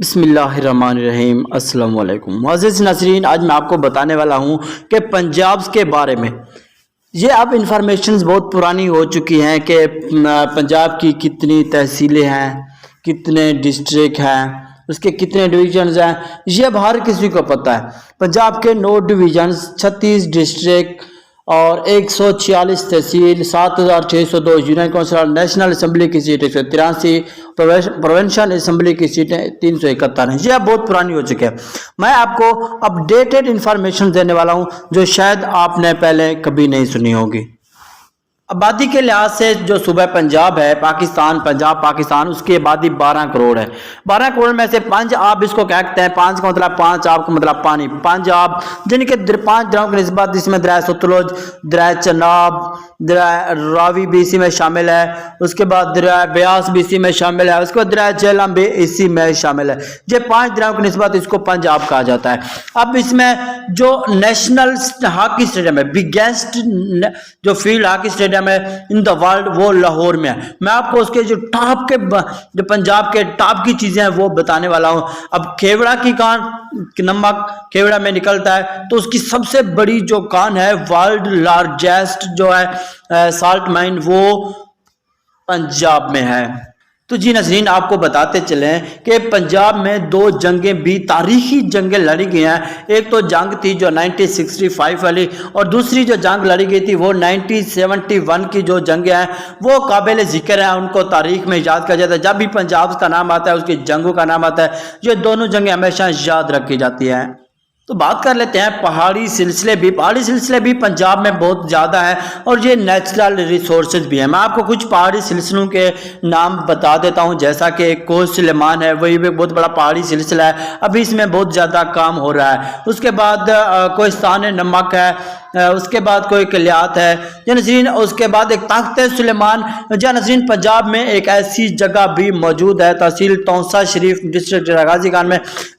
بسم اللہ الرحمن الرحیم۔ السلام علیکم معزز ناظرین، آج میں آپ کو بتانے والا ہوں کہ پنجاب کے بارے میں یہ اب انفارمیشنز بہت پرانی ہو چکی ہیں کہ پنجاب کی کتنی تحصیلیں ہیں، کتنے ڈسٹرکٹ ہیں، اس کے کتنے ڈویژنز ہیں، یہ اب ہر کسی کو پتہ ہے۔ پنجاب کے 9 ڈویژنز، 36 ڈسٹرکٹ اور 146 تحصیل، 7602 یونین کونسل، نیشنل اسمبلی کی سیٹ 183، پروونشل اسمبلی کی سیٹیں 371 ہیں۔ یہ اب بہت پرانی ہو چکی ہے۔ میں آپ کو اپ ڈیٹڈ انفارمیشن دینے والا ہوں جو شاید آپ نے پہلے کبھی نہیں سنی ہوگی۔ آبادی کے لحاظ سے جو صوبہ پنجاب ہے، پنجاب پاکستان، اس کی آبادی 12 کروڑ ہے۔ 12 کروڑ میں سے پنجاب اس کو کہتے ہیں۔ 5 کا مطلب 5 آب کا مطلب پانی، پنجاب جن کے 5 دریاؤں کی نسبت، جس میں دریائے ستلج، دریائے چناب، دریائے راوی بھی اسی میں شامل ہے، اس کے بعد دریائے بیاس بھی اسی میں شامل ہے، اس کے بعد دریائے جہلم بھی اسی میں شامل ہے۔ یہ 5 دریاؤں کی نسبت اس کو پنجاب کہا جاتا ہے۔ اب اس میں جو نیشنل ہاکی اسٹیڈیم ہے، بگیسٹ جو field hockey stadium in the world, وہ لاہور میں ہے۔ میں آپ کو اس کے جو ٹاپ کے جو پنجاب کے ٹاپ کی چیزیں ہیں وہ بتانے والا ہوں۔ اب کھیوڑا کی کان، نمک کھیوڑا میں نکلتا ہے، تو اس کی سب سے بڑی جو کان ہے، ورلڈ لارجسٹ جو ہے سالٹ مائن، وہ پنجاب میں ہے۔ تو جی ناظرین، آپ کو بتاتے چلیں کہ پنجاب میں 2 جنگیں بھی، تاریخی جنگیں لڑی گئی ہیں۔ ایک تو جنگ تھی جو 1965 والی، اور دوسری جو جنگ لڑی گئی تھی وہ 1971 کی جو جنگیں ہیں وہ قابل ذکر ہیں، ان کو تاریخ میں یاد کیا جاتا ہے۔ جب بھی پنجاب کا نام آتا ہے، اس کی جنگوں کا نام آتا ہے، یہ دونوں جنگیں ہمیشہ یاد رکھی جاتی ہیں۔ تو بات کر لیتے ہیں پہاڑی سلسلے بھی پنجاب میں بہت زیادہ ہے، اور یہ نیچرل ریسورسز بھی ہیں۔ میں آپ کو کچھ پہاڑی سلسلوں کے نام بتا دیتا ہوں، جیسا کہ کوہ سلیمان ہے، وہی بھی بہت بڑا پہاڑی سلسلہ ہے، ابھی اس میں بہت زیادہ کام ہو رہا ہے۔ اس کے بعد کوہستان نمک ہے، اس کے بعد کوئی کلیات ہے یا نظرین، اس کے بعد ایک تخت سلیمان یا نظرین۔ پنجاب میں ایک ایسی جگہ بھی موجود ہے، تحصیل تونسا شریف، ڈسٹرکٹ غازی خان میں،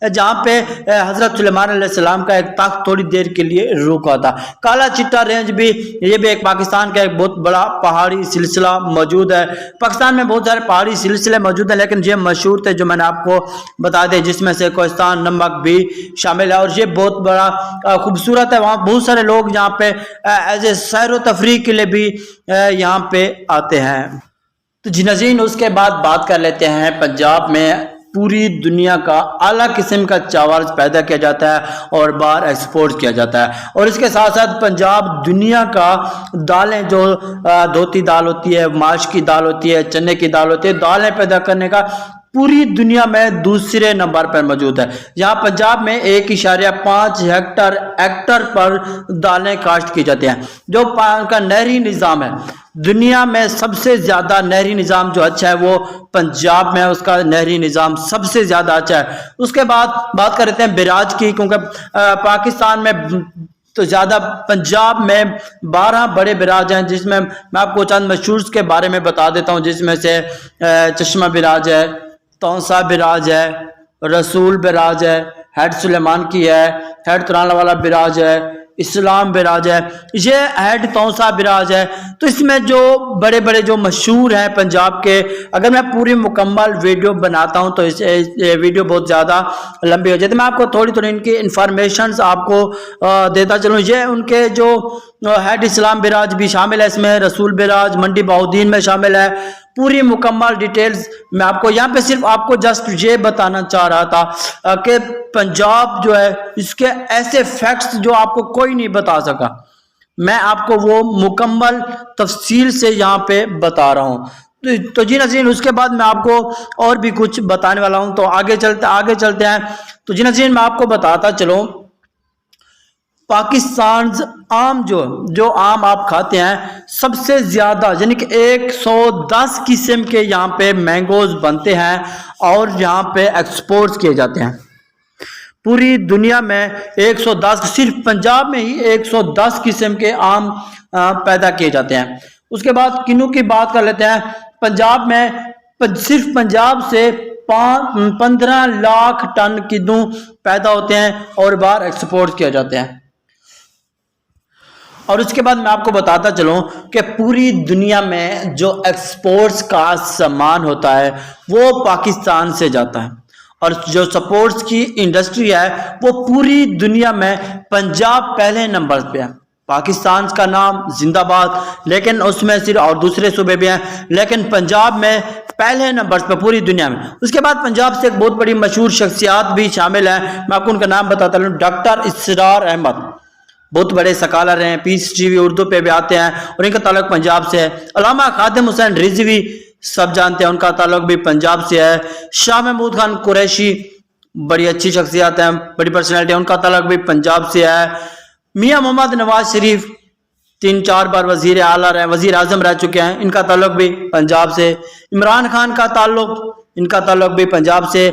جہاں پہ حضرت سلیمان علیہ السلام کا ایک تخت تھوڑی دیر کے لیے رکا تھا۔ کالا چٹا رینج بھی، یہ بھی ایک پاکستان کا ایک بہت بڑا پہاڑی سلسلہ موجود ہے۔ پاکستان میں بہت سارے پہاڑی سلسلے موجود ہیں، لیکن یہ مشہور تھے جو میں نے آپ کو بتا دے، جس میں سے کوہستان نمک بھی شامل ہے، اور یہ بہت بڑا خوبصورت ہے۔ وہاں بہت سارے لوگ یہاں پہ ایز اے سیر و تفریح کے لیے بھی یہاں پہ آتے ہیں۔ تو جی ناظرین، اس کے بعد بات کر لیتے ہیں پنجاب میں پوری دنیا کا اعلیٰ قسم کا چاول پیدا کیا جاتا ہے اور باہر ایکسپورٹ کیا جاتا ہے، اور اس کے ساتھ ساتھ پنجاب دنیا کا دالیں، جو دھوتی دال ہوتی ہے، ماش کی دال ہوتی ہے، چنے کی دال ہوتی ہے، دالیں پیدا کرنے کا پوری دنیا میں دوسرے نمبر پر موجود ہے۔ یہاں پنجاب میں 1.5 ہیکٹر پر دالیں کاشت کی جاتی ہیں۔ جو کا نہری نظام ہے، دنیا میں سب سے زیادہ نہری نظام جو اچھا ہے وہ پنجاب میں، اس کا نہری نظام سب سے زیادہ اچھا ہے۔ اس کے بعد بات کرتے ہیں بیراج کی، کیونکہ پاکستان میں تو زیادہ، پنجاب میں 12 بڑے بیراج ہیں، جس میں میں آپ کو چند مشہور کے بارے میں بتا دیتا ہوں، جس میں سے چشمہ بیراج ہے، تونسا بیراج ہے، رسول بیراج ہے، ہیڈ سلیمان کی ہے، ہیڈ ترانہ والا بیراج ہے، اسلام بیراج ہے، یہ ہیڈ تونسا بیراج ہے۔ تو اس میں جو بڑے بڑے جو مشہور ہیں پنجاب کے، اگر میں پوری مکمل ویڈیو بناتا ہوں تو یہ ویڈیو بہت زیادہ لمبی ہو جاتی ہے۔ میں آپ کو تھوڑی ان کی انفارمیشنز آپ کو دیتا چلوں۔ یہ ان کے جو ہیڈ اسلام بیراج بھی شامل ہے، اس میں رسول بیراج منڈی بہاؤالدین میں شامل ہے۔ پوری مکمل ڈیٹیلز میں آپ کو یہاں پہ صرف آپ کو جسٹ یہ بتانا چاہ رہا تھا کہ پنجاب جو ہے، اس کے ایسے فیکٹس جو آپ کو کوئی نہیں بتا سکا، میں آپ کو وہ مکمل تفصیل سے یہاں پہ بتا رہا ہوں۔ تو جی ناظرین، اس کے بعد میں آپ کو اور بھی کچھ بتانے والا ہوں، تو آگے چلتے ہیں۔ تو جی ناظرین، میں آپ کو بتاتا چلوں، پاکستان جو آم آپ کھاتے ہیں، سب سے زیادہ یعنی کہ 110 قسم کے یہاں پہ مینگوز بنتے ہیں اور یہاں پہ ایکسپورٹ کیے جاتے ہیں۔ پوری دنیا میں 110، صرف پنجاب میں ہی 110 قسم کے آم پیدا کیے جاتے ہیں۔ اس کے بعد کنو کی بات کر لیتے ہیں۔ پنجاب میں صرف پنجاب سے 15 لاکھ ٹن کنو پیدا ہوتے ہیں اور باہر ایکسپورٹ کیے جاتے ہیں۔ اور اس کے بعد میں آپ کو بتاتا چلوں کہ پوری دنیا میں جو ایکسپورٹس کا سامان ہوتا ہے وہ پاکستان سے جاتا ہے، اور جو سپورٹس کی انڈسٹری ہے وہ پوری دنیا میں پنجاب پہلے نمبر پہ ہے. پاکستان کا نام زندہ باد، لیکن اس میں صرف اور دوسرے صوبے بھی ہیں، لیکن پنجاب میں پہلے نمبر پہ پوری دنیا میں. اس کے بعد پنجاب سے ایک بہت بڑی مشہور شخصیات بھی شامل ہیں. میں آپ کو ان کا نام بتاتا ہوں. ڈاکٹر اسرار احمد بہت بڑے سکالر ہیں، پیس ٹی وی اردو پہ بھی آتے ہیں اور ان کا تعلق پنجاب سے ہے. علامہ خادم حسین رضوی سب جانتے ہیں، ان کا تعلق بھی پنجاب سے ہے. شاہ محمود خان قریشی بڑی اچھی شخصیات ہیں، بڑی پرسنالٹی ہے، ان کا تعلق بھی پنجاب سے ہے. میاں محمد نواز شریف 3-4 بار وزیر اعلیٰ رہے، وزیر اعظم رہ چکے ہیں، ان کا تعلق بھی پنجاب سے. عمران خان کا تعلق، ان کا تعلق بھی پنجاب سے.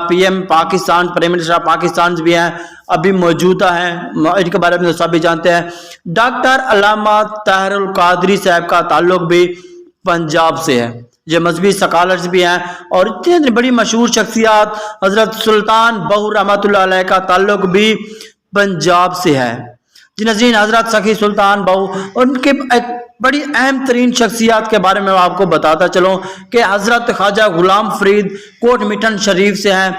P M Pakistan, prime minister of Pakistan بھی ہیں، ابھی موجودہ ہیں، ان کے بارے میں سب بھی جانتے ہیں. ڈاکٹر علامہ طاہر القادری صاحب کا تعلق بھی پنجاب سے ہے. یہ مذہبی سکالرز بھی ہیں اور اتنی بڑی مشہور شخصیات حضرت سلطان بہو رحمۃ اللہ علیہ کا تعلق بھی پنجاب سے ہے. جی ناظرین، حضرت سخی سلطان بہو اور ان کے ایک بڑی اہم ترین شخصیات کے بارے میں آپ کو بتاتا چلوں کہ حضرت خواجہ غلام فرید کوٹ مٹن شریف سے ہیں،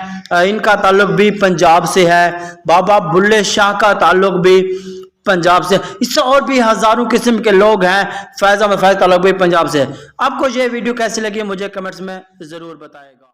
ان کا تعلق بھی پنجاب سے ہے. بابا بلے شاہ کا تعلق بھی پنجاب سے. اس سے اور بھی ہزاروں قسم کے لوگ ہیں. فیض احمد فیض تعلق بھی پنجاب سے ہے. آپ کو یہ ویڈیو کیسی لگی مجھے کمنٹس میں ضرور بتائے گا.